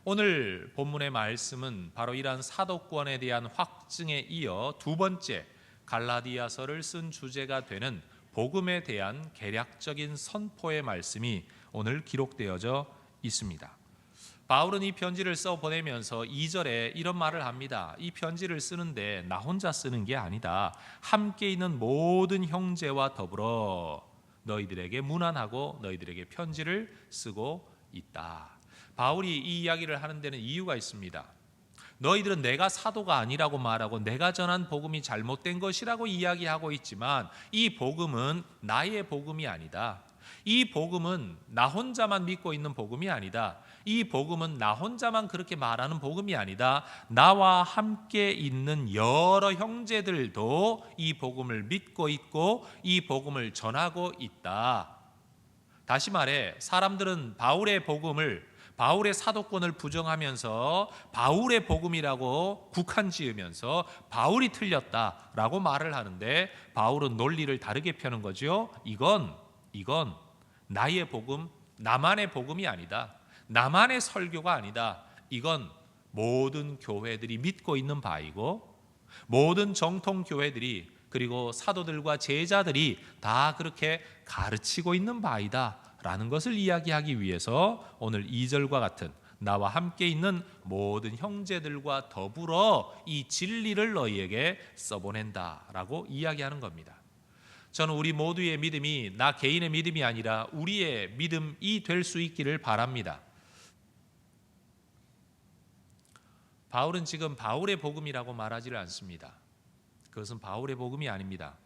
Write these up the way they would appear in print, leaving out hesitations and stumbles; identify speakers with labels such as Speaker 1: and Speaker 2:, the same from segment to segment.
Speaker 1: 오늘 본문의 말씀은 바로 이러한 사도권에 대한 확증에 이어 두 번째 갈라디아서를 쓴 주제가 되는 복음에 대한 개략적인 선포의 말씀이 오늘 기록되어져 있습니다. 바울은 이 편지를 써 보내면서 2절에 이런 말을 합니다. 이 편지를 쓰는데 나 혼자 쓰는 게 아니다. 함께 있는 모든 형제와 더불어 너희들에게 문안하고 너희들에게 편지를 쓰고 있다. 바울이 이 이야기를 하는 데는 이유가 있습니다. 너희들은 내가 사도가 아니라고 말하고 내가 전한 복음이 잘못된 것이라고 이야기하고 있지만 이 복음은 나의 복음이 아니다. 이 복음은 나 혼자만 믿고 있는 복음이 아니다. 이 복음은 나 혼자만 그렇게 말하는 복음이 아니다. 나와 함께 있는 여러 형제들도 이 복음을 믿고 있고 이 복음을 전하고 있다. 다시 말해 사람들은 바울의 사도권을 부정하면서 바울의 복음이라고 국한 지으면서 바울이 틀렸다라고 말을 하는데 바울은 논리를 다르게 펴는 거죠. 이건 나의 복음, 나만의 복음이 아니다. 나만의 설교가 아니다. 이건 모든 교회들이 믿고 있는 바이고 모든 정통 교회들이 그리고 사도들과 제자들이 다 그렇게 가르치고 있는 바이다 라는 것을 이야기하기 위해서 오늘 2절과 같은 나와 함께 있는 모든 형제들과 더불어 이 진리를 너희에게 써보낸다 라고 이야기하는 겁니다. 저는 우리 모두의 믿음이 나 개인의 믿음이 아니라 우리의 믿음이 될 수 있기를 바랍니다. 바울은 지금 바울의 복음이라고 말하지를 않습니다. 그것은 바울의 복음이 아닙니다.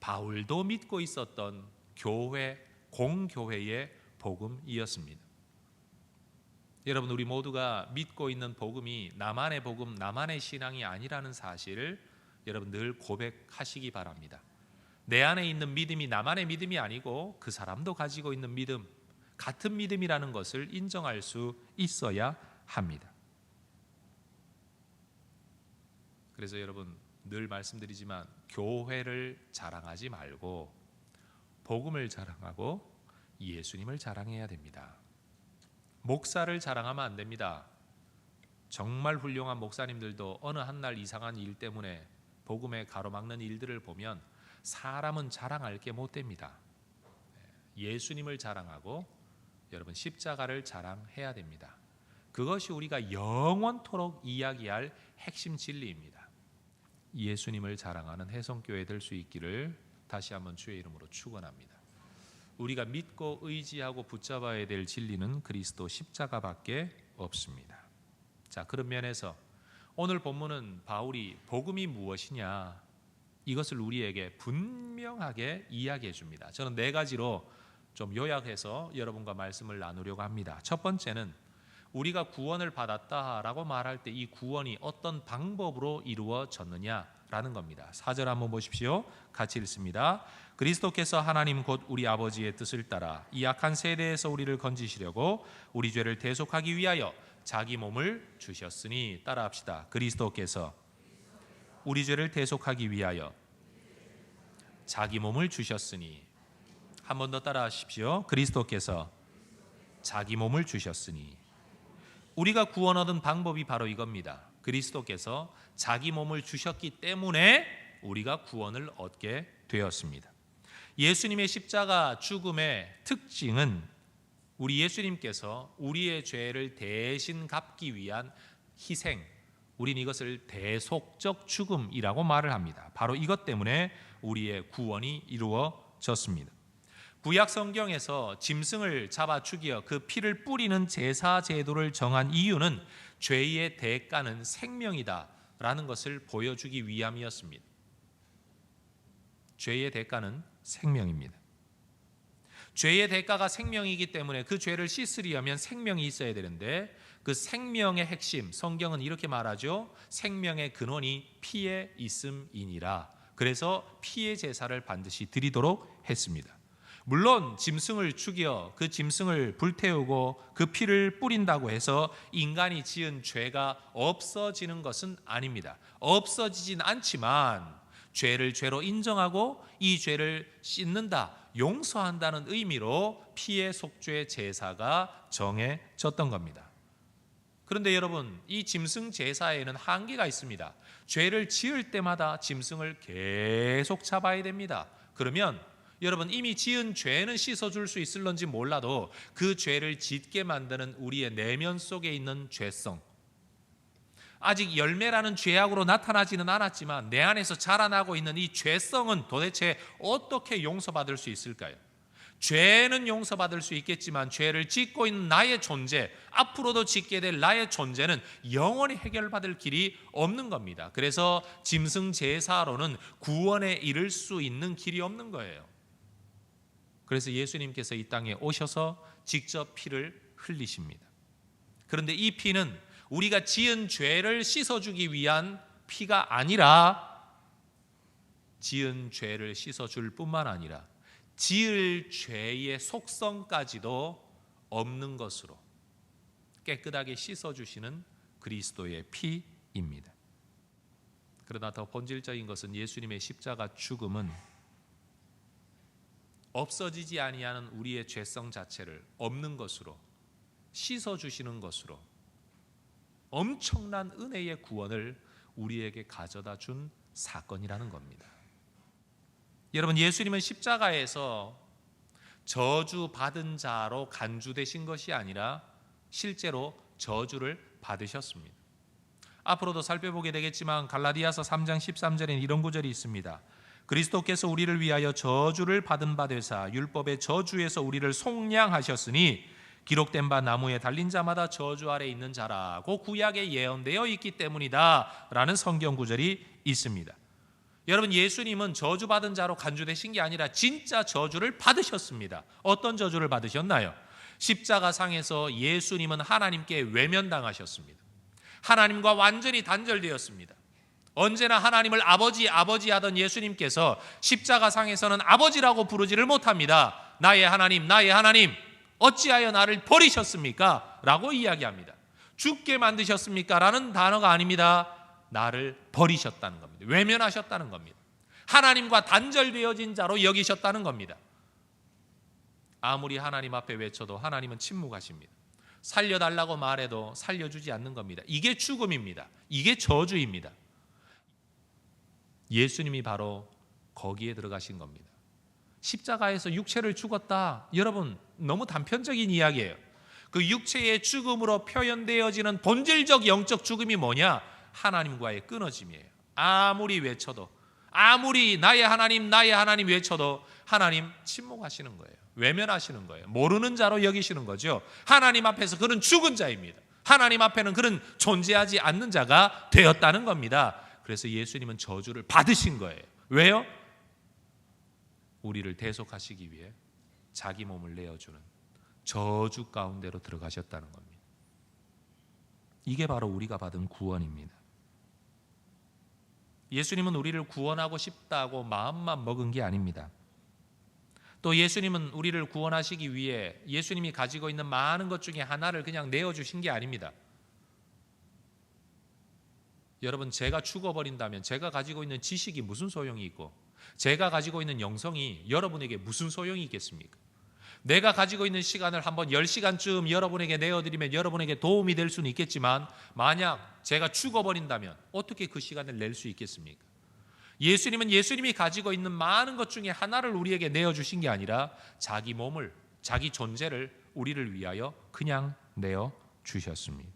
Speaker 1: 바울도 믿고 있었던 교회, 공교회의 복음이었습니다. 여러분, 우리 모두가 믿고 있는 복음이 나만의 복음, 나만의 신앙이 아니라는 사실을 여러분 늘 고백하시기 바랍니다. 내 안에 있는 믿음이 나만의 믿음이 아니고 그 사람도 가지고 있는 믿음, 같은 믿음이라는 것을 인정할 수 있어야 합니다. 그래서 여러분 늘 말씀드리지만 교회를 자랑하지 말고 복음을 자랑하고 예수님을 자랑해야 됩니다. 목사를 자랑하면 안 됩니다. 정말 훌륭한 목사님들도 어느 한날 이상한 일 때문에 복음에 가로막는 일들을 보면 사람은 자랑할 게 못 됩니다. 예수님을 자랑하고 여러분 십자가를 자랑해야 됩니다. 그것이 우리가 영원토록 이야기할 핵심 진리입니다. 예수님을 자랑하는 해성교회 될 수 있기를 다시 한번 주의 이름으로 축원합니다. 우리가 믿고 의지하고 붙잡아야 될 진리는 그리스도 십자가밖에 없습니다. 자, 그런 면에서 오늘 본문은 바울이 복음이 무엇이냐 이것을 우리에게 분명하게 이야기해 줍니다. 저는 4가지로 좀 요약해서 여러분과 말씀을 나누려고 합니다. 첫 번째는 우리가 구원을 받았다라고 말할 때 이 구원이 어떤 방법으로 이루어졌느냐라는 겁니다. 4절 한번 보십시오. 같이 읽습니다. 그리스도께서 하나님 곧 우리 아버지의 뜻을 따라 이 악한 세대에서 우리를 건지시려고 우리 죄를 대속하기 위하여 자기 몸을 주셨으니 따라합시다. 그리스도께서 우리 죄를 대속하기 위하여 자기 몸을 주셨으니. 한 번 더 따라하십시오. 그리스도께서 자기 몸을 주셨으니. 우리가 구원 얻은 방법이 바로 이겁니다. 그리스도께서 자기 몸을 주셨기 때문에 우리가 구원을 얻게 되었습니다. 예수님의 십자가 죽음의 특징은 우리 예수님께서 우리의 죄를 대신 갚기 위한 희생, 우린 이것을 대속적 죽음이라고 말을 합니다. 바로 이것 때문에 우리의 구원이 이루어졌습니다. 구약 성경에서 짐승을 잡아 죽여 그 피를 뿌리는 제사 제도를 정한 이유는 죄의 대가는 생명이다 라는 것을 보여주기 위함이었습니다. 죄의 대가는 생명입니다. 죄의 대가가 생명이기 때문에 그 죄를 씻으려면 생명이 있어야 되는데 그 생명의 핵심, 성경은 이렇게 말하죠. 생명의 근원이 피에 있음이니라. 그래서 피의 제사를 반드시 드리도록 했습니다. 물론 짐승을 죽여 그 짐승을 불태우고 그 피를 뿌린다고 해서 인간이 지은 죄가 없어지는 것은 아닙니다. 없어지진 않지만 죄를 죄로 인정하고 이 죄를 씻는다, 용서한다는 의미로 피의 속죄 제사가 정해졌던 겁니다. 그런데 여러분, 이 짐승 제사에는 한계가 있습니다. 죄를 지을 때마다 짐승을 계속 잡아야 됩니다. 그러면 여러분, 이미 지은 죄는 씻어줄 수 있을런지 몰라도 그 죄를 짓게 만드는 우리의 내면 속에 있는 죄성, 아직 열매라는 죄악으로 나타나지는 않았지만 내 안에서 자라나고 있는 이 죄성은 도대체 어떻게 용서받을 수 있을까요? 죄는 용서받을 수 있겠지만 죄를 짓고 있는 나의 존재, 앞으로도 짓게 될 나의 존재는 영원히 해결받을 길이 없는 겁니다. 그래서 짐승 제사로는 구원에 이를 수 있는 길이 없는 거예요. 그래서 예수님께서 이 땅에 오셔서 직접 피를 흘리십니다. 그런데 이 피는 우리가 지은 죄를 씻어주기 위한 피가 아니라, 지은 죄를 씻어줄 뿐만 아니라 지을 죄의 속성까지도 없는 것으로 깨끗하게 씻어주시는 그리스도의 피입니다. 그러나 더 본질적인 것은 예수님의 십자가 죽음은 없어지지 아니하는 우리의 죄성 자체를 없는 것으로 씻어주시는 것으로 엄청난 은혜의 구원을 우리에게 가져다 준 사건이라는 겁니다. 여러분, 예수님은 십자가에서 저주받은 자로 간주되신 것이 아니라 실제로 저주를 받으셨습니다. 앞으로도 살펴보게 되겠지만 갈라디아서 3장 13절에는 이런 구절이 있습니다. 그리스도께서 우리를 위하여 저주를 받은 바 되사 율법의 저주에서 우리를 속량하셨으니 기록된 바 나무에 달린 자마다 저주 아래 있는 자라고 구약에 예언되어 있기 때문이다 라는 성경 구절이 있습니다. 여러분, 예수님은 저주받은 자로 간주되신 게 아니라 진짜 저주를 받으셨습니다. 어떤 저주를 받으셨나요? 십자가상에서 예수님은 하나님께 외면당하셨습니다. 하나님과 완전히 단절되었습니다. 언제나 하나님을 아버지 하던 예수님께서 십자가상에서는 아버지라고 부르지를 못합니다. 나의 하나님, 나의 하나님, 어찌하여 나를 버리셨습니까? 라고 이야기합니다. 죽게 만드셨습니까? 라는 단어가 아닙니다. 나를 버리셨다는 겁니다. 외면하셨다는 겁니다. 하나님과 단절되어진 자로 여기셨다는 겁니다. 아무리 하나님 앞에 외쳐도 하나님은 침묵하십니다. 살려달라고 말해도 살려주지 않는 겁니다. 이게 죽음입니다. 이게 저주입니다. 예수님이 바로 거기에 들어가신 겁니다. 십자가에서 육체를 죽었다. 여러분, 너무 단편적인 이야기예요. 그 육체의 죽음으로 표현되어지는 본질적 영적 죽음이 뭐냐? 하나님과의 끊어짐이에요. 아무리 외쳐도, 아무리 나의 하나님 외쳐도 하나님 침묵하시는 거예요. 외면하시는 거예요. 모르는 자로 여기시는 거죠. 하나님 앞에서 그는 죽은 자입니다. 하나님 앞에는 그는 존재하지 않는 자가 되었다는 겁니다. 그래서 예수님은 저주를 받으신 거예요. 왜요? 우리를 대속하시기 위해 자기 몸을 내어주는 저주 가운데로 들어가셨다는 겁니다. 이게 바로 우리가 받은 구원입니다. 예수님은 우리를 구원하고 싶다고 마음만 먹은 게 아닙니다. 또 예수님은 우리를 구원하시기 위해 예수님이 가지고 있는 많은 것 중에 하나를 그냥 내어주신 게 아닙니다. 여러분, 제가 죽어버린다면 제가 가지고 있는 지식이 무슨 소용이 있고 제가 가지고 있는 영성이 여러분에게 무슨 소용이 있겠습니까? 내가 가지고 있는 시간을 한번 10시간쯤 여러분에게 내어드리면 여러분에게 도움이 될 수는 있겠지만 만약 제가 죽어버린다면 어떻게 그 시간을 낼 수 있겠습니까? 예수님은 예수님이 가지고 있는 많은 것 중에 하나를 우리에게 내어주신 게 아니라 자기 몸을, 자기 존재를 우리를 위하여 그냥 내어주셨습니다.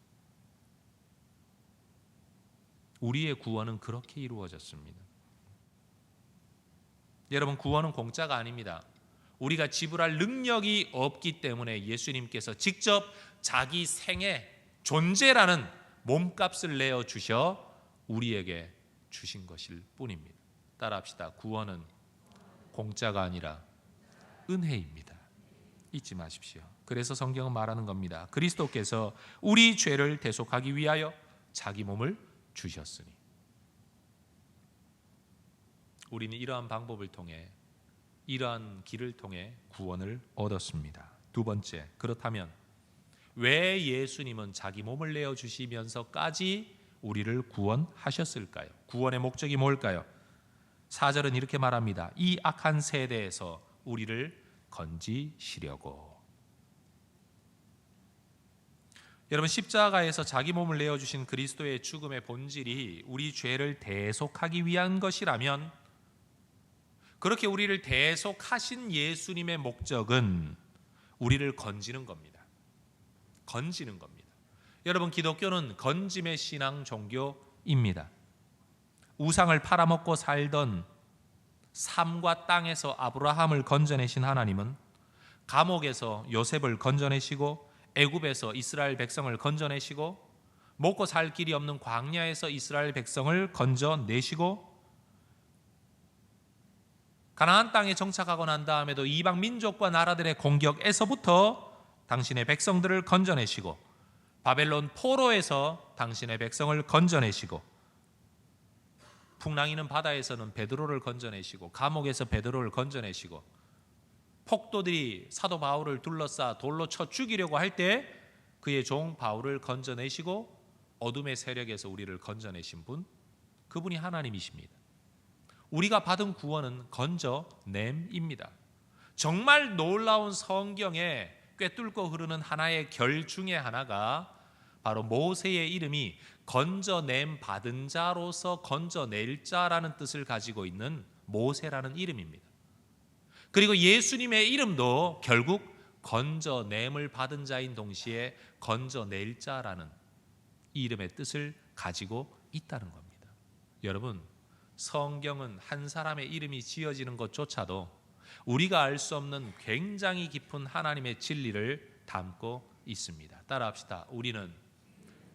Speaker 1: 우리의 구원은 그렇게 이루어졌습니다. 여러분, 구원은 공짜가 아닙니다. 우리가 지불할 능력이 없기 때문에 예수님께서 직접 자기 생애, 존재라는 몸값을 내어주셔 우리에게 주신 것일 뿐입니다. 따라합시다. 구원은 공짜가 아니라 은혜입니다. 잊지 마십시오. 그래서 성경은 말하는 겁니다. 그리스도께서 우리 죄를 대속하기 위하여 자기 몸을 주셨으니. 우리는 이러한 방법을 통해, 이러한 길을 통해 구원을 얻었습니다. 두 번째, 그렇다면 왜 예수님은 자기 몸을 내어주시면서까지 우리를 구원하셨을까요? 구원의 목적이 뭘까요? 4절은 이렇게 말합니다. 이 악한 세대에서 우리를 건지시려고. 여러분, 십자가에서 자기 몸을 내어주신 그리스도의 죽음의 본질이 우리 죄를 대속하기 위한 것이라면, 그렇게 우리를 대속하신 예수님의 목적은 우리를 건지는 겁니다. 건지는 겁니다. 여러분, 기독교는 건짐의 신앙 종교입니다. 우상을 팔아먹고 살던 삶과 땅에서 아브라함을 건져내신 하나님은 감옥에서 요셉을 건져내시고 애굽에서 이스라엘 백성을 건져내시고 먹고 살 길이 없는 광야에서 이스라엘 백성을 건져내시고 가나안 땅에 정착하고 난 다음에도 이방 민족과 나라들의 공격에서부터 당신의 백성들을 건져내시고 바벨론 포로에서 당신의 백성을 건져내시고 풍랑이는 바다에서는 베드로를 건져내시고 감옥에서 베드로를 건져내시고 폭도들이 사도 바울을 둘러싸 돌로 쳐 죽이려고 할 때 그의 종 바울을 건져내시고 어둠의 세력에서 우리를 건져내신 분, 그분이 하나님이십니다. 우리가 받은 구원은 건져냄입니다. 정말 놀라운 성경에 꿰뚫고 흐르는 하나의 결 중에 하나가 바로 모세의 이름이 건져냄 받은 자로서 건져낼 자라는 뜻을 가지고 있는 모세라는 이름입니다. 그리고 예수님의 이름도 결국 건져냄을 받은 자인 동시에 건져낼 자라는 이름의 뜻을 가지고 있다는 겁니다. 여러분, 성경은 한 사람의 이름이 지어지는 것조차도 우리가 알 수 없는 굉장히 깊은 하나님의 진리를 담고 있습니다. 따라합시다. 우리는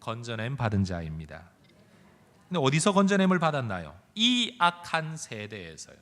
Speaker 1: 건져냄 받은 자입니다. 근데 어디서 건져냄을 받았나요? 이 악한 세대에서요.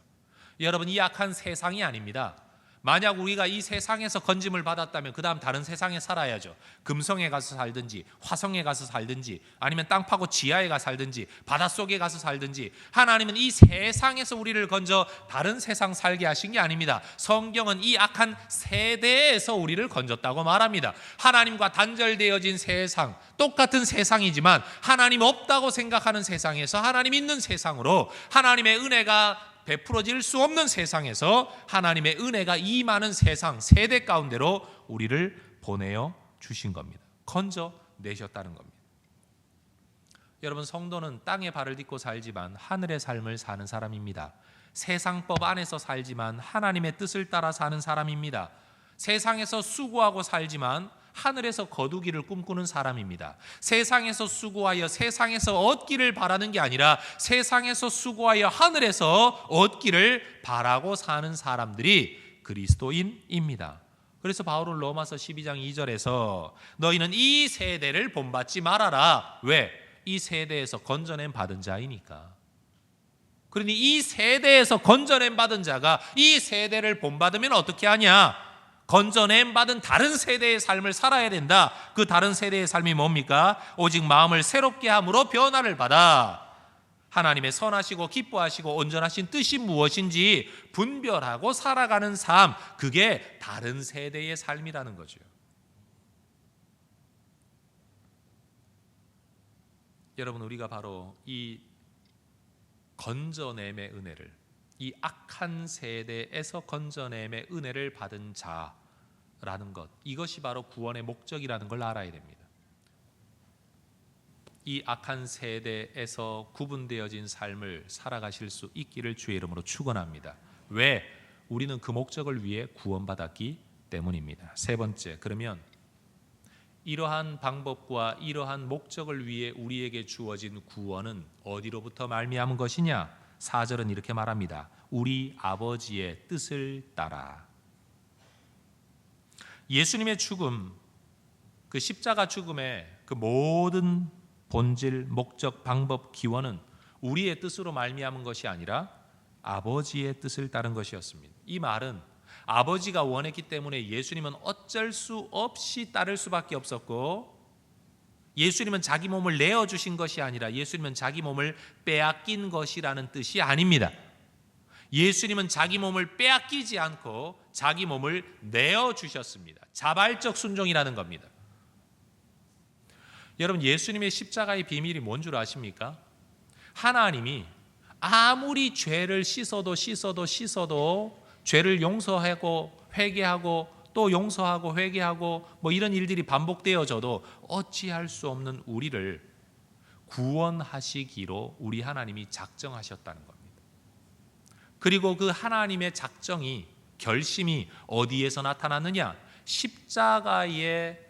Speaker 1: 여러분, 이 악한 세상이 아닙니다. 만약 우리가 이 세상에서 건짐을 받았다면 그 다음 다른 세상에 살아야죠. 금성에 가서 살든지 화성에 가서 살든지 아니면 땅 파고 지하에 가서 살든지 바닷속에 가서 살든지, 하나님은 이 세상에서 우리를 건져 다른 세상 살게 하신 게 아닙니다. 성경은 이 악한 세대에서 우리를 건졌다고 말합니다. 하나님과 단절되어진 세상, 똑같은 세상이지만 하나님 없다고 생각하는 세상에서 하나님 있는 세상으로, 하나님의 은혜가 베풀어질 수 없는 세상에서 하나님의 은혜가 임하는 세상, 세대 가운데로 우리를 보내어 주신 겁니다. 건져내셨다는 겁니다. 여러분, 성도는 땅에 발을 딛고 살지만 하늘의 삶을 사는 사람입니다. 세상법 안에서 살지만 하나님의 뜻을 따라 사는 사람입니다. 세상에서 수고하고 살지만 하늘에서 거두기를 꿈꾸는 사람입니다. 세상에서 수고하여 세상에서 얻기를 바라는 게 아니라 세상에서 수고하여 하늘에서 얻기를 바라고 사는 사람들이 그리스도인입니다. 그래서 바울은 로마서 12장 2절에서 너희는 이 세대를 본받지 말아라. 왜? 이 세대에서 건져냄 받은 자이니까. 그러니 이 세대에서 건져냄 받은 자가 이 세대를 본받으면 어떻게 하냐? 건져냄 받은 다른 세대의 삶을 살아야 된다. 그 다른 세대의 삶이 뭡니까? 오직 마음을 새롭게 함으로 변화를 받아 하나님의 선하시고 기뻐하시고 온전하신 뜻이 무엇인지 분별하고 살아가는 삶, 그게 다른 세대의 삶이라는 거죠. 여러분, 우리가 바로 이 건져냄의 은혜를, 이 악한 세대에서 건져냄의 은혜를 받은 자라는 것, 이것이 바로 구원의 목적이라는 걸 알아야 됩니다. 이 악한 세대에서 구분되어진 삶을 살아가실 수 있기를 주의 이름으로 축원합니다. 왜? 우리는 그 목적을 위해 구원받았기 때문입니다. 세 번째, 그러면 이러한 방법과 이러한 목적을 위해 우리에게 주어진 구원은 어디로부터 말미암은 것이냐? 4절은 이렇게 말합니다. 우리 아버지의 뜻을 따라. 예수님의 죽음, 그 십자가 죽음의 그 모든 본질, 목적, 방법, 기원은 우리의 뜻으로 말미암은 것이 아니라 아버지의 뜻을 따른 것이었습니다. 이 말은 아버지가 원했기 때문에 예수님은 어쩔 수 없이 따를 수밖에 없었고, 예수님은 자기 몸을 내어주신 것이 아니라 예수님은 자기 몸을 빼앗긴 것이라는 뜻이 아닙니다. 예수님은 자기 몸을 빼앗기지 않고 자기 몸을 내어주셨습니다. 자발적 순종이라는 겁니다. 여러분, 예수님의 십자가의 비밀이 뭔 줄 아십니까? 하나님이 아무리 죄를 씻어도 죄를 용서하고 회개하고 또 용서하고 회개하고 뭐 이런 일들이 반복되어져도 어찌할 수 없는 우리를 구원하시기로 우리 하나님이 작정하셨다는 겁니다. 그리고 그 하나님의 작정이, 결심이 어디에서 나타났느냐? 십자가의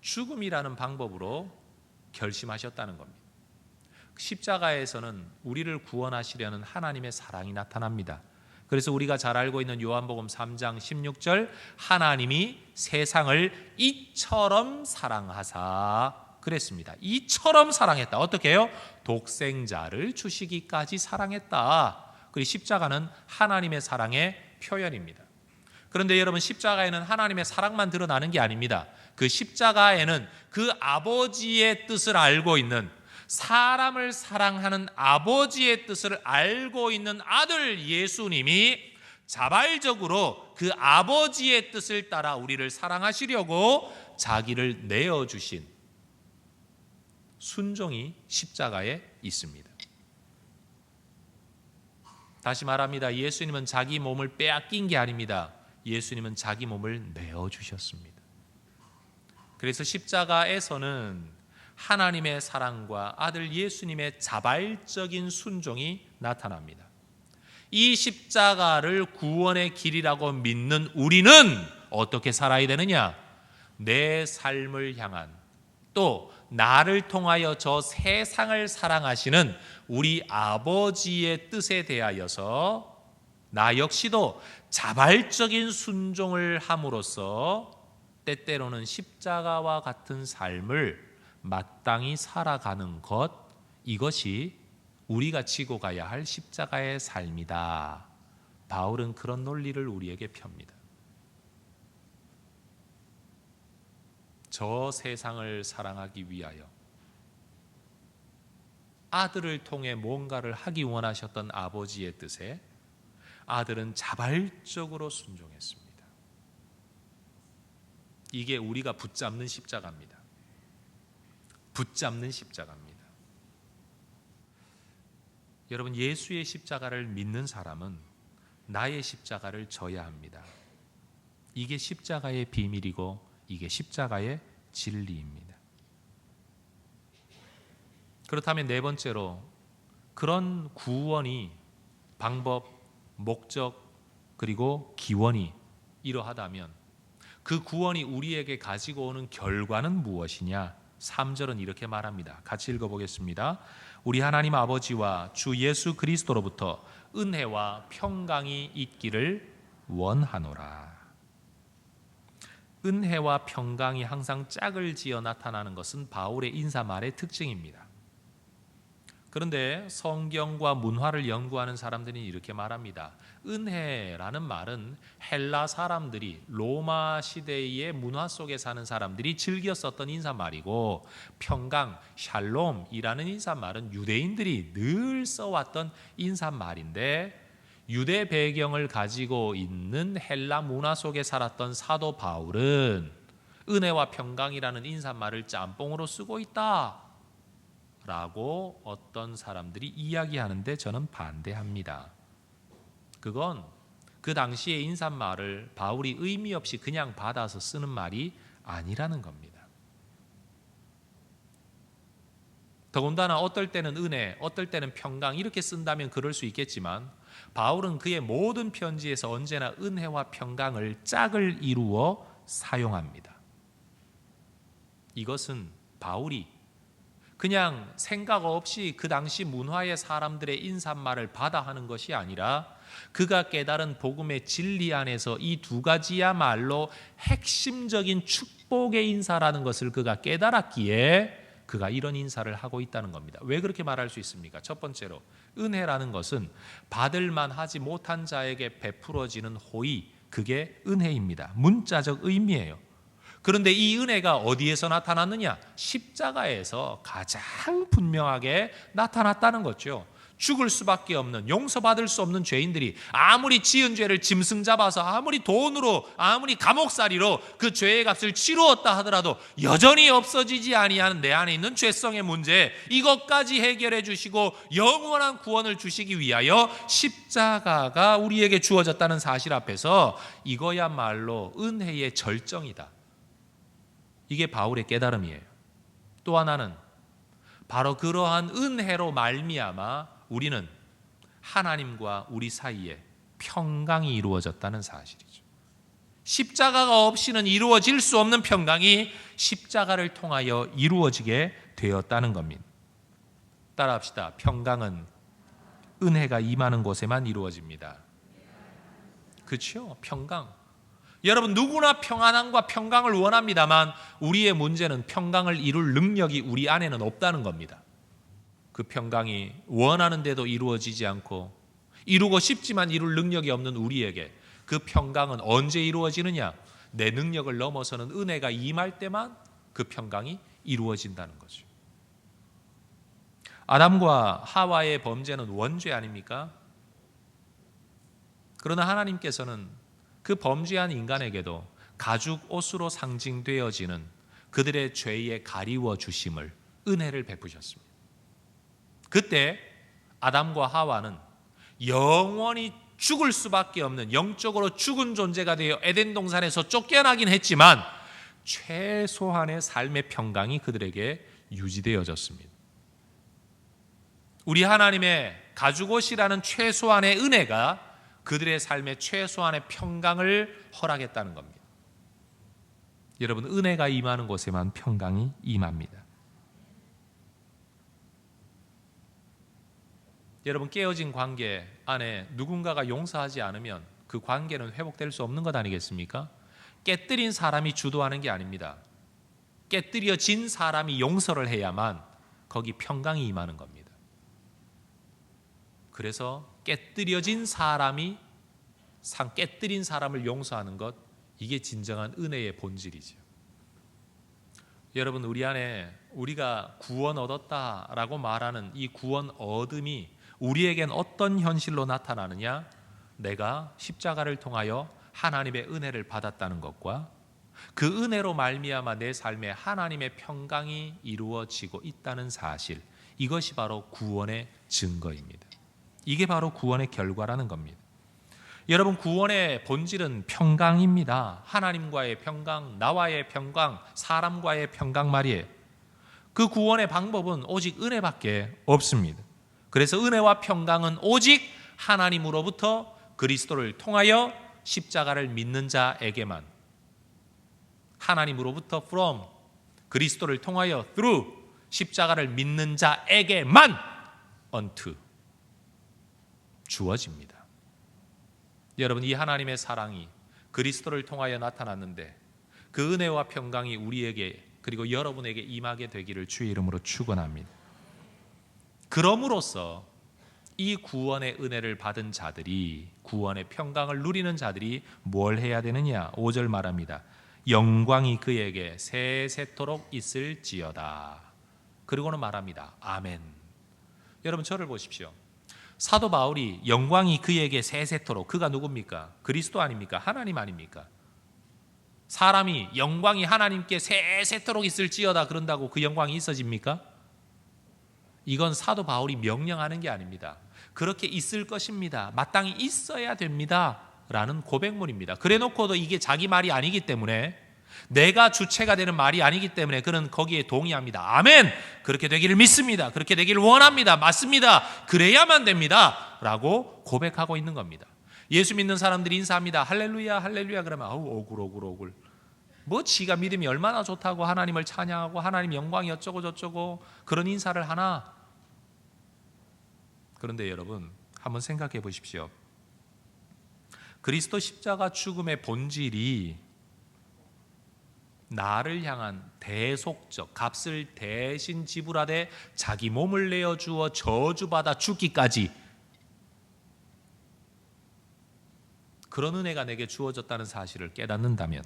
Speaker 1: 죽음이라는 방법으로 결심하셨다는 겁니다. 십자가에서는 우리를 구원하시려는 하나님의 사랑이 나타납니다. 그래서 우리가 잘 알고 있는 요한복음 3장 16절, 하나님이 세상을 이처럼 사랑하사 그랬습니다. 이처럼 사랑했다. 어떻게 해요? 독생자를 주시기까지 사랑했다. 그리고 십자가는 하나님의 사랑의 표현입니다. 그런데 여러분, 십자가에는 하나님의 사랑만 드러나는 게 아닙니다. 그 십자가에는 그 아버지의 뜻을 알고 있는, 사람을 사랑하는 아버지의 뜻을 알고 있는 아들 예수님이 자발적으로 그 아버지의 뜻을 따라 우리를 사랑하시려고 자기를 내어주신 순종이 십자가에 있습니다. 다시 말합니다. 예수님은 자기 몸을 빼앗긴 게 아닙니다. 예수님은 자기 몸을 내어주셨습니다. 그래서 십자가에서는 하나님의 사랑과 아들 예수님의 자발적인 순종이 나타납니다. 이 십자가를 구원의 길이라고 믿는 우리는 어떻게 살아야 되느냐? 내 삶을 향한, 또 나를 통하여 저 세상을 사랑하시는 우리 아버지의 뜻에 대하여서 나 역시도 자발적인 순종을 함으로써 때때로는 십자가와 같은 삶을 마땅히 살아가는 것, 이것이 우리가 지고 가야 할 십자가의 삶이다. 바울은 그런 논리를 우리에게 펴니다. 저 세상을 사랑하기 위하여 아들을 통해 뭔가를 하기 원하셨던 아버지의 뜻에 아들은 자발적으로 순종했습니다. 이게 우리가 붙잡는 십자가입니다. 붙잡는 십자가입니다. 여러분, 예수의 십자가를 믿는 사람은 나의 십자가를 져야 합니다. 이게 십자가의 비밀이고 이게 십자가의 진리입니다. 그렇다면 네 번째로, 그런 구원이 방법, 목적, 그리고 기원이 이러하다면 그 구원이 우리에게 가지고 오는 결과는 무엇이냐? 3절은 이렇게 말합니다. 같이 읽어보겠습니다. 우리 하나님 아버지와 주 예수 그리스도로부터 은혜와 평강이 있기를 원하노라. 은혜와 평강이 항상 짝을 지어 나타나는 것은 바울의 인사말의 특징입니다. 그런데 성경과 문화를 연구하는 사람들이 이렇게 말합니다. 은혜라는 말은 헬라 사람들이, 로마 시대의 문화 속에 사는 사람들이 즐겨 썼던 인사말이고, 평강, 샬롬이라는 인사말은 유대인들이 늘 써왔던 인사말인데, 유대 배경을 가지고 있는 헬라 문화 속에 살았던 사도 바울은 은혜와 평강이라는 인사말을 짬뽕으로 쓰고 있다 라고 어떤 사람들이 이야기하는데 저는 반대합니다. 그건 그 당시의 인사말을 바울이 의미 없이 그냥 받아서 쓰는 말이 아니라는 겁니다. 더군다나 어떨 때는 은혜, 어떨 때는 평강 이렇게 쓴다면 그럴 수 있겠지만, 바울은 그의 모든 편지에서 언제나 은혜와 평강을 짝을 이루어 사용합니다. 이것은 바울이 그냥 생각 없이 그 당시 문화의 사람들의 인사말을 받아 하는 것이 아니라, 그가 깨달은 복음의 진리 안에서 이 두 가지야말로 핵심적인 축복의 인사라는 것을 그가 깨달았기에 그가 이런 인사를 하고 있다는 겁니다. 왜 그렇게 말할 수 있습니까? 첫 번째로, 은혜라는 것은 받을만 하지 못한 자에게 베풀어지는 호의, 그게 은혜입니다. 문자적 의미예요. 그런데 이 은혜가 어디에서 나타났느냐? 십자가에서 가장 분명하게 나타났다는 거죠. 죽을 수밖에 없는, 용서받을 수 없는 죄인들이 아무리 지은 죄를 짐승 잡아서 아무리 돈으로 아무리 감옥살이로 그 죄의 값을 치루었다 하더라도 여전히 없어지지 아니하는 내 안에 있는 죄성의 문제, 이것까지 해결해 주시고 영원한 구원을 주시기 위하여 십자가가 우리에게 주어졌다는 사실 앞에서 이거야말로 은혜의 절정이다. 이게 바울의 깨달음이에요. 또 하나는 바로 그러한 은혜로 말미암아 우리는 하나님과 우리 사이에 평강이 이루어졌다는 사실이죠. 십자가가 없이는 이루어질 수 없는 평강이 십자가를 통하여 이루어지게 되었다는 겁니다. 따라합시다. 평강은 은혜가 임하는 곳에만 이루어집니다. 그렇죠? 평강. 여러분, 누구나 평안함과 평강을 원합니다만 우리의 문제는 평강을 이룰 능력이 우리 안에는 없다는 겁니다. 그 평강이 원하는데도 이루어지지 않고 이루고 싶지만 이룰 능력이 없는 우리에게 그 평강은 언제 이루어지느냐? 내 능력을 넘어서는 은혜가 임할 때만 그 평강이 이루어진다는 거죠. 아담과 하와의 범죄는 원죄 아닙니까? 그러나 하나님께서는 그 범죄한 인간에게도 가죽 옷으로 상징되어지는 그들의 죄에 가리워 주심을, 은혜를 베푸셨습니다. 그때 아담과 하와는 영원히 죽을 수밖에 없는 영적으로 죽은 존재가 되어 에덴 동산에서 쫓겨나긴 했지만 최소한의 삶의 평강이 그들에게 유지되어졌습니다. 우리 하나님의 가죽옷이라는 최소한의 은혜가 그들의 삶의 최소한의 평강을 허락했다는 겁니다. 여러분, 은혜가 임하는 곳에만 평강이 임합니다. 여러분, 깨어진 관계 안에 누군가가 용서하지 않으면 그 관계는 회복될 수 없는 것 아니겠습니까? 깨뜨린 사람이 주도하는 게 아닙니다. 깨뜨려진 사람이 용서를 해야만 거기 평강이 임하는 겁니다. 그래서 깨뜨려진 사람이 깨뜨린 사람을 용서하는 것, 이게 진정한 은혜의 본질이죠. 여러분, 우리 안에 우리가 구원 얻었다라고 말하는 이 구원 얻음이 우리에겐 어떤 현실로 나타나느냐? 내가 십자가를 통하여 하나님의 은혜를 받았다는 것과 그 은혜로 말미암아 내 삶에 하나님의 평강이 이루어지고 있다는 사실, 이것이 바로 구원의 증거입니다. 이게 바로 구원의 결과라는 겁니다. 여러분, 구원의 본질은 평강입니다. 하나님과의 평강, 나와의 평강, 사람과의 평강 말이에요. 그 구원의 방법은 오직 은혜밖에 없습니다. 그래서 은혜와 평강은 오직 하나님으로부터 그리스도를 통하여 십자가를 믿는 자에게만, 하나님으로부터 from, 그리스도를 통하여 through, 십자가를 믿는 자에게만 unto 주어집니다. 여러분, 이 하나님의 사랑이 그리스도를 통하여 나타났는데 그 은혜와 평강이 우리에게 그리고 여러분에게 임하게 되기를 주의 이름으로 축원합니다. 그럼으로써 이 구원의 은혜를 받은 자들이, 구원의 평강을 누리는 자들이 뭘 해야 되느냐? 5절 말합니다. 영광이 그에게 세세토록 있을지어다. 그리고는 말합니다. 아멘. 여러분, 저를 보십시오. 사도 바울이 영광이 그에게 세세토록, 그가 누굽니까? 그리스도 아닙니까? 하나님 아닙니까? 사람이 영광이 하나님께 세세토록 있을지어다 그런다고 그 영광이 있어집니까? 이건 사도 바울이 명령하는 게 아닙니다. 그렇게 있을 것입니다. 마땅히 있어야 됩니다. 라는 고백문입니다. 그래놓고도 이게 자기 말이 아니기 때문에, 내가 주체가 되는 말이 아니기 때문에 그는 거기에 동의합니다. 아멘! 그렇게 되기를 믿습니다. 그렇게 되기를 원합니다. 맞습니다. 그래야만 됩니다. 라고 고백하고 있는 겁니다. 예수 믿는 사람들이 인사합니다. 할렐루야, 할렐루야. 그러면 오글. 뭐 지가 믿음이 얼마나 좋다고 하나님을 찬양하고 하나님 영광이 어쩌고 저쩌고 그런 인사를 하나? 그런데 여러분, 한번 생각해 보십시오. 그리스도 십자가 죽음의 본질이 나를 향한 대속적 값을 대신 지불하되 자기 몸을 내어주어 저주받아 죽기까지, 그런 은혜가 내게 주어졌다는 사실을 깨닫는다면,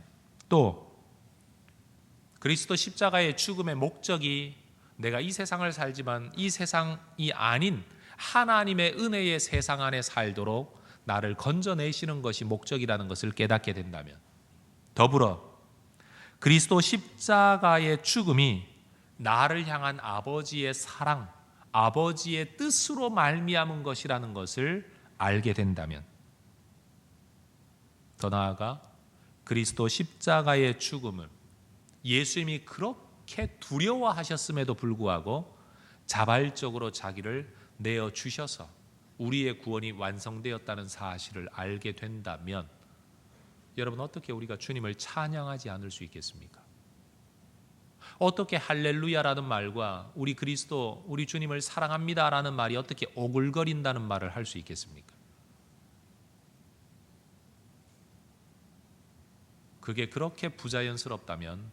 Speaker 1: 또 그리스도 십자가의 죽음의 목적이 내가 이 세상을 살지만 이 세상이 아닌 하나님의 은혜의 세상 안에 살도록 나를 건져내시는 것이 목적이라는 것을 깨닫게 된다면, 더불어 그리스도 십자가의 죽음이 나를 향한 아버지의 사랑, 아버지의 뜻으로 말미암은 것이라는 것을 알게 된다면, 더 나아가 그리스도 십자가의 죽음을 예수님이 그렇게 두려워하셨음에도 불구하고 자발적으로 자기를 내어주셔서 우리의 구원이 완성되었다는 사실을 알게 된다면, 여러분, 어떻게 우리가 주님을 찬양하지 않을 수 있겠습니까? 어떻게 할렐루야라는 말과 우리 그리스도, 우리 주님을 사랑합니다라는 말이 어떻게 오글거린다는 말을 할 수 있겠습니까? 그게 그렇게 부자연스럽다면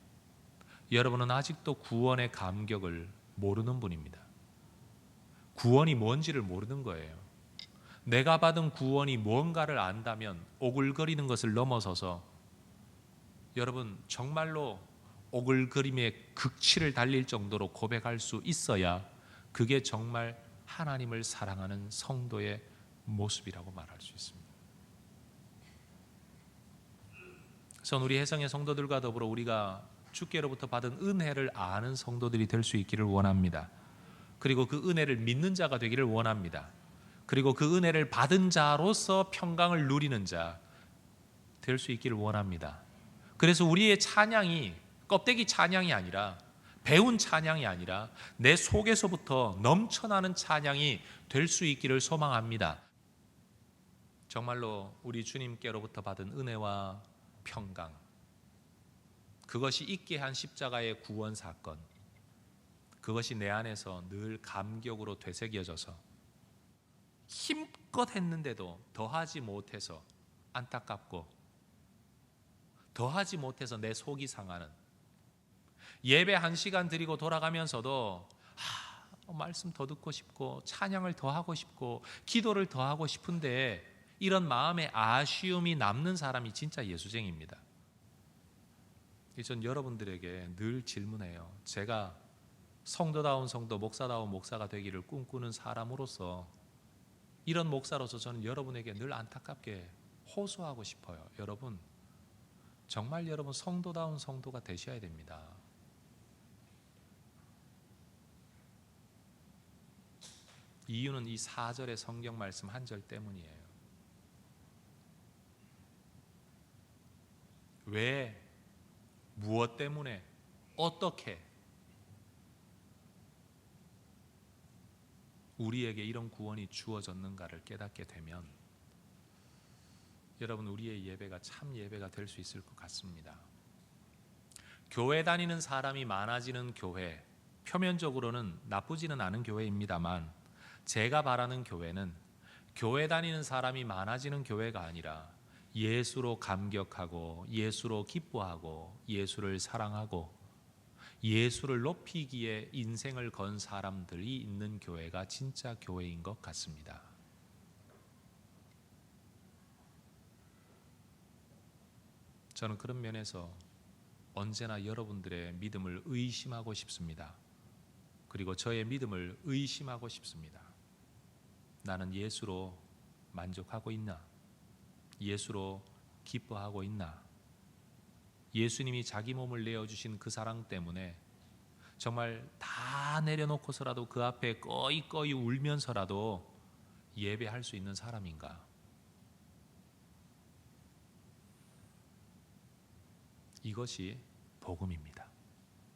Speaker 1: 여러분은 아직도 구원의 감격을 모르는 분입니다. 구원이 뭔지를 모르는 거예요. 내가 받은 구원이 뭔가를 안다면 오글거리는 것을 넘어서서 여러분 정말로 오글거림의 극치를 달릴 정도로 고백할 수 있어야 그게 정말 하나님을 사랑하는 성도의 모습이라고 말할 수 있습니다. 그래서 우리 혜성의 성도들과 더불어 우리가 주께로부터 받은 은혜를 아는 성도들이 될 수 있기를 원합니다. 그리고 그 은혜를 믿는 자가 되기를 원합니다. 그리고 그 은혜를 받은 자로서 평강을 누리는 자 될 수 있기를 원합니다. 그래서 우리의 찬양이 껍데기 찬양이 아니라, 배운 찬양이 아니라 내 속에서부터 넘쳐나는 찬양이 될 수 있기를 소망합니다. 정말로 우리 주님께로부터 받은 은혜와 평강, 그것이 있게 한 십자가의 구원 사건, 그것이 내 안에서 늘 감격으로 되새겨져서 힘껏 했는데도 더하지 못해서 안타깝고, 더하지 못해서 내 속이 상하는, 예배 1시간 드리고 돌아가면서도 말씀 더 듣고 싶고 찬양을 더 하고 싶고 기도를 더 하고 싶은데 이런 마음의 아쉬움이 남는 사람이 진짜 예수쟁이입니다. 전 여러분들에게 늘 질문해요. 제가 성도다운 성도, 목사다운 목사가 되기를 꿈꾸는 사람으로서, 이런 목사로서 저는 여러분에게 늘 안타깝게 호소하고 싶어요. 여러분, 정말 여러분 성도다운 성도가 되셔야 됩니다. 이유는 이 4절의 성경 말씀 한 절 때문이에요. 왜, 무엇 때문에, 어떻게 우리에게 이런 구원이 주어졌는가를 깨닫게 되면 여러분, 우리의 예배가 참 예배가 될 수 있을 것 같습니다. 교회 다니는 사람이 많아지는 교회, 표면적으로는 나쁘지는 않은 교회입니다만, 제가 바라는 교회는 교회 다니는 사람이 많아지는 교회가 아니라 예수로 감격하고 예수로 기뻐하고 예수를 사랑하고 예수를 높이기에 인생을 건 사람들이 있는 교회가 진짜 교회인 것 같습니다. 저는 그런 면에서 언제나 여러분들의 믿음을 의심하고 싶습니다. 그리고 저의 믿음을 의심하고 싶습니다. 나는 예수로 만족하고 있나? 예수로 기뻐하고 있나? 예수님이 자기 몸을 내어주신 그 사랑 때문에 정말 다 내려놓고서라도 그 앞에 꺼이꺼이 울면서라도 예배할 수 있는 사람인가? 이것이 복음입니다.